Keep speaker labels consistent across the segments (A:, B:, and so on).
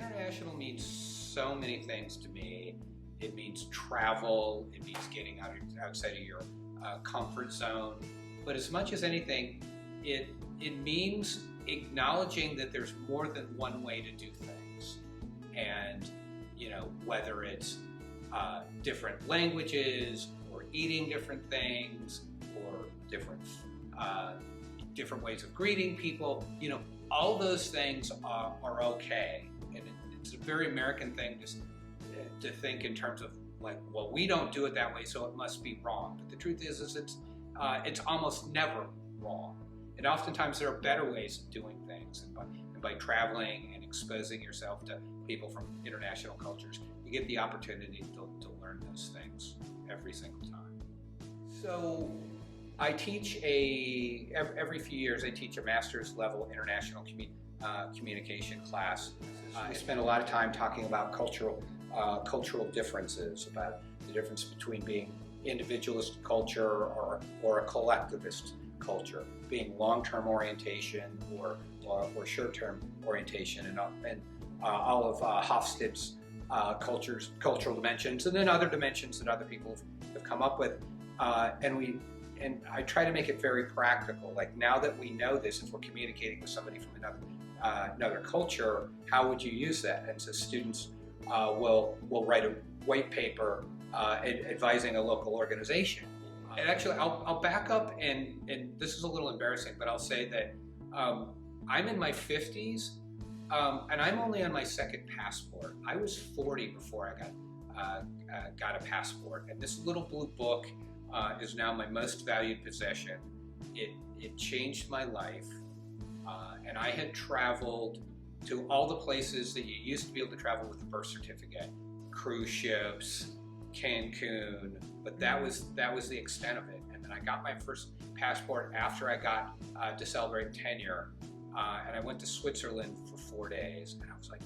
A: International means so many things to me. It means travel, it means getting outside of your comfort zone. But as much as anything, it means acknowledging that there's more than one way to do things. And, whether it's different languages or eating different things or different ways of greeting people, all those things are okay. And it's a very American thing to think in terms of well, we don't do it that way, so it must be wrong. But the truth is it's almost never wrong. And oftentimes there are better ways of doing things. And by traveling and exposing yourself to people from international cultures, you get the opportunity to learn those things every single time. So I teach every few years I teach a master's level international communication class. I spend a lot of time talking about cultural differences, about the difference between being individualist culture or a collectivist culture, being long-term orientation or short-term orientation, and all of Hofstede's cultural dimensions, and then other dimensions that other people have come up with, and I try to make it very practical. Like, now that we know this, if we're communicating with somebody from another culture, how would you use that? And so students will write a white paper advising a local organization. And actually, I'll back up, and this is a little embarrassing, but I'll say that I'm in my 50s, and I'm only on my second passport. I was 40 before I got a passport, and this little blue book is now my most valued possession. It changed my life, and I had traveled to all the places that you used to be able to travel with a birth certificate, cruise ships, Cancun, but that was the extent of it. And then I got my first passport after I got to celebrate tenure, and I went to Switzerland for 4 days, and I was like,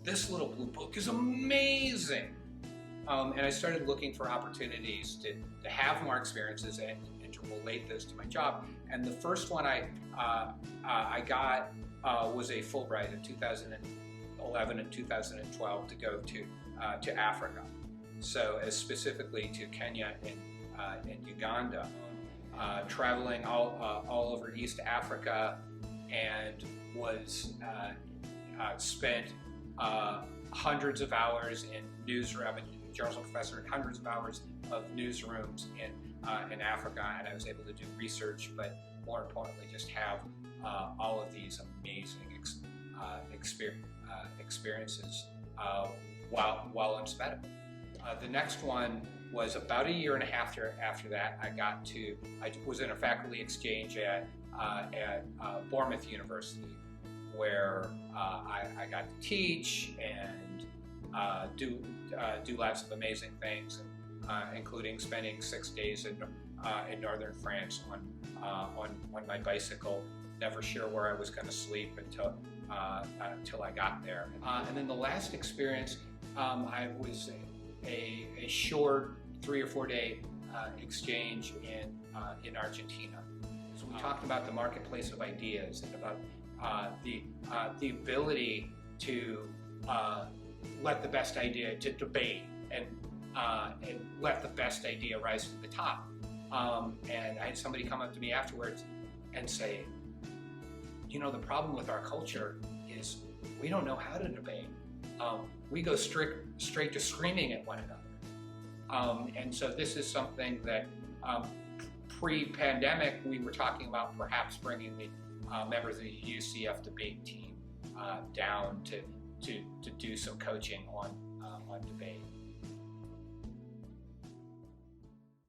A: this little blue book is amazing. And I started looking for opportunities to have more experiences and to relate those to my job. And the first one I got was a Fulbright in 2011 and 2012 to go to Africa. So specifically to Kenya and Uganda, traveling all over East Africa, and was spent hundreds of hours in newsroom. I'm a journalism professor, and hundreds of hours of newsrooms in Africa, and I was able to do research, but more importantly, just have all of these amazing experiences while in sabbatical. The next one was about a year and a half after that. I was in a faculty exchange at Bournemouth University, where I got to teach and do lots of amazing things, including spending 6 days in northern France on my bicycle, never sure where I was going to sleep until I got there. And then the last experience, I was a short 3 or 4 day exchange in Argentina. So we talked about the marketplace of ideas and about the ability to let the best idea, to debate and let the best idea rise to the top. And I had somebody come up to me afterwards and say, the problem with our culture is we don't know how to debate. We go straight to screaming at one another. And so this is something that pre-pandemic we were talking about, perhaps bringing the members of the UCF debate team down to do some coaching on debate.